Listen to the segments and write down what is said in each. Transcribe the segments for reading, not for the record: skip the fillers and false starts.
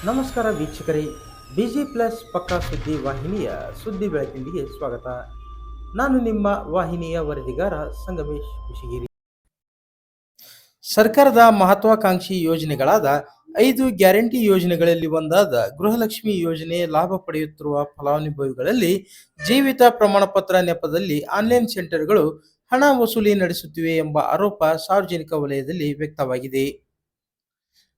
ನಮಸ್ಕಾರ ವೀಕ್ಷಕರೇ, busy plus ಪಕ್ಕಾ ಸುದ್ದಿ ವಾಹಿನಿಯ ಸುದ್ದಿ ಬೆಳಕಿಂಡಿಗೆ ಸ್ವಾಗತ. ನಾನು ನಿಮ್ಮ ವಾಹಿನಿಯ ವರದಿಗಾರ ಸಂಗಮೇಶ್ ಕುಶಿಗಿರಿ. ಸರ್ಕಾರದ ಮಹತ್ವಾಕಾಂಕ್ಷಿ ಯೋಜನೆಗಳಾದ 5 ಗ್ಯಾರಂಟಿ ಯೋಜನೆಗಳಲ್ಲಿ ಒಂದಾದ ಗೃಹಲಕ್ಷ್ಮಿ ಯೋಜನೆ ಲಾಭ ಪಡೆಯುತ್ತಿರುವ ಫಲಾನುಭವಿಗಳಲ್ಲಿ ಜೀವಿತ ಪ್ರಮಾಣ ಪತ್ರ ನೆಪದಲ್ಲಿ ಆನ್ಲೈನ್ ಸೆಂಟರ್ಗಳು ಹಣ ವಸೂಲಿ ನಡೆಸುತ್ತಿವೆ ಎಂಬ ಆರೋಪ ಸಾರ್ವಜನಿಕ ವಲಯದಲ್ಲಿ ವ್ಯಕ್ತವಾಗಿದೆ.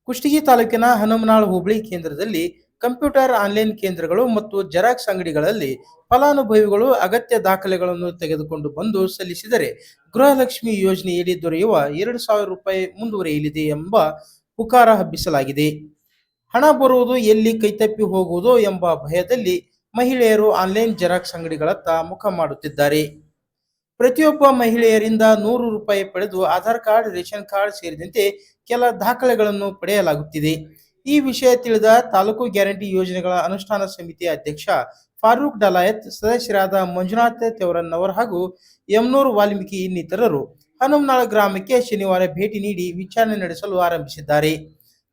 ಕುಷ್ಟಗಿ ತಾಲೂಕಿನ ಹನುಮನಾಳ್ ಹೋಬಳಿ ಕೇಂದ್ರದಲ್ಲಿ ಕಂಪ್ಯೂಟರ್ ಆನ್ಲೈನ್ ಕೇಂದ್ರಗಳು ಮತ್ತು ಜೆರಾಕ್ಸ್ ಅಂಗಡಿಗಳಲ್ಲಿ ಫಲಾನುಭವಿಗಳು ಅಗತ್ಯ ದಾಖಲೆಗಳನ್ನು ತೆಗೆದುಕೊಂಡು ಬಂದು ಸಲ್ಲಿಸಿದರೆ ಗೃಹಲಕ್ಷ್ಮಿ ಯೋಜನೆಯಡಿ ದೊರೆಯುವ 2,000 ರೂಪಾಯಿ ಮುಂದುವರಿಯಲಿದೆ ಎಂಬ ಪುಕಾರ ಹಬ್ಬಿಸಲಾಗಿದೆ. ಹಣ ಬರುವುದು ಎಲ್ಲಿ ಕೈತಪ್ಪಿ ಹೋಗುವುದೋ ಎಂಬ ಭಯದಲ್ಲಿ ಮಹಿಳೆಯರು ಆನ್ಲೈನ್ ಜೆರಾಕ್ಸ್ ಅಂಗಡಿಗಳತ್ತ ಮುಖ ಮಾಡುತ್ತಿದ್ದಾರೆ. ಪ್ರತಿಯೊಬ್ಬ ಮಹಿಳೆಯರಿಂದ 100 ರೂಪಾಯಿ ಪಡೆದು ಆಧಾರ್ ಕಾರ್ಡ್, ರೇಷನ್ ಕಾರ್ಡ್ ಸೇರಿದಂತೆ ಕೆಲ ದಾಖಲೆಗಳನ್ನು ಪಡೆಯಲಾಗುತ್ತಿದೆ. ಈ ವಿಷಯ ತಿಳಿದ ತಾಲೂಕು ಗ್ಯಾರಂಟಿ ಯೋಜನೆಗಳ ಅನುಷ್ಠಾನ ಸಮಿತಿ ಅಧ್ಯಕ್ಷ ಫಾರೂಕ್ ಡಲಾಯತ್, ಸದಸ್ಯರಾದ ಮಂಜುನಾಥ್ ತೆವರನ್ನವರ್ ಹಾಗೂ ಯಮನೂರ್ ವಾಲ್ಮೀಕಿ ಇನ್ನಿತರರು ಹನುಮನಾಳ ಗ್ರಾಮಕ್ಕೆ ಶನಿವಾರ ಭೇಟಿ ನೀಡಿ ವಿಚಾರಣೆ ನಡೆಸಲು ಆರಂಭಿಸಿದ್ದಾರೆ.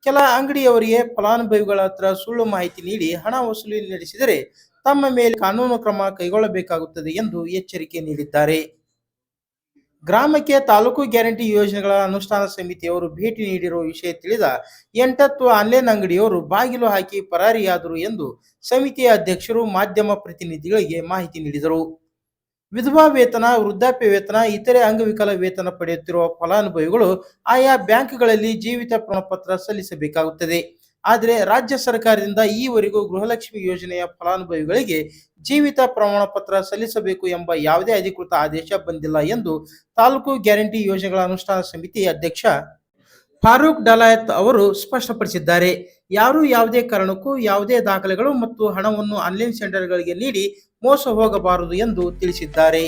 ಕೆಲ ಅಂಗಡಿಯವರಿಗೆ ಫಲಾನುಭವಿಗಳ ಹತ್ರ ಸುಳ್ಳು ಮಾಹಿತಿ ನೀಡಿ ಹಣ ವಸೂಲಿ ನಡೆಸಿದರೆ ತಮ್ಮ ಮೇಲೆ ಕಾನೂನು ಕ್ರಮ ಕೈಗೊಳ್ಳಬೇಕಾಗುತ್ತದೆ ಎಂದು ಎಚ್ಚರಿಕೆ ನೀಡಿದ್ದಾರೆ. ಗ್ರಾಮಕ್ಕೆ ತಾಲೂಕು ಗ್ಯಾರಂಟಿ ಯೋಜನೆಗಳ ಅನುಷ್ಠಾನ ಸಮಿತಿಯವರು ಭೇಟಿ ನೀಡಿರುವ ವಿಷಯ ತಿಳಿದ 8 ಆನ್ಲೈನ್ ಅಂಗಡಿಯವರು ಬಾಗಿಲು ಹಾಕಿ ಪರಾರಿಯಾದರು ಎಂದು ಸಮಿತಿಯ ಅಧ್ಯಕ್ಷರು ಮಾಧ್ಯಮ ಪ್ರತಿನಿಧಿಗಳಿಗೆ ಮಾಹಿತಿ ನೀಡಿದರು. ವಿಧವಾ ವೇತನ, ವೃದ್ಧಾಪ್ಯ ವೇತನ, ಇತರೆ ಅಂಗವಿಕಲ ವೇತನ ಪಡೆಯುತ್ತಿರುವ ಫಲಾನುಭವಿಗಳು ಆಯಾ ಬ್ಯಾಂಕ್ಗಳಲ್ಲಿ ಜೀವಿತ ಪ್ರಮಾಣಪತ್ರ ಸಲ್ಲಿಸಬೇಕಾಗುತ್ತದೆ. ಆದರೆ ರಾಜ್ಯ ಸರ್ಕಾರದಿಂದ ಈವರೆಗೂ ಗೃಹಲಕ್ಷ್ಮಿ ಯೋಜನೆಯ ಫಲಾನುಭವಿಗಳಿಗೆ ಜೀವಿತ ಪ್ರಮಾಣ ಪತ್ರ ಸಲ್ಲಿಸಬೇಕು ಎಂಬ ಯಾವುದೇ ಅಧಿಕೃತ ಆದೇಶ ಬಂದಿಲ್ಲ ಎಂದು ತಾಲೂಕು ಗ್ಯಾರಂಟಿ ಯೋಜನೆಗಳ ಅನುಷ್ಠಾನ ಸಮಿತಿ ಅಧ್ಯಕ್ಷ ಫಾರೂಕ್ ಡಲಾಯತ್ ಅವರು ಸ್ಪಷ್ಟಪಡಿಸಿದ್ದಾರೆ. ಯಾರು ಯಾವುದೇ ಕಾರಣಕ್ಕೂ ಯಾವುದೇ ದಾಖಲೆಗಳು ಮತ್ತು ಹಣವನ್ನು ಆನ್ಲೈನ್ ಸೆಂಟರ್ಗಳಿಗೆ ನೀಡಿ ಮೋಸ ಹೋಗಬಾರದು ಎಂದು ತಿಳಿಸಿದ್ದಾರೆ.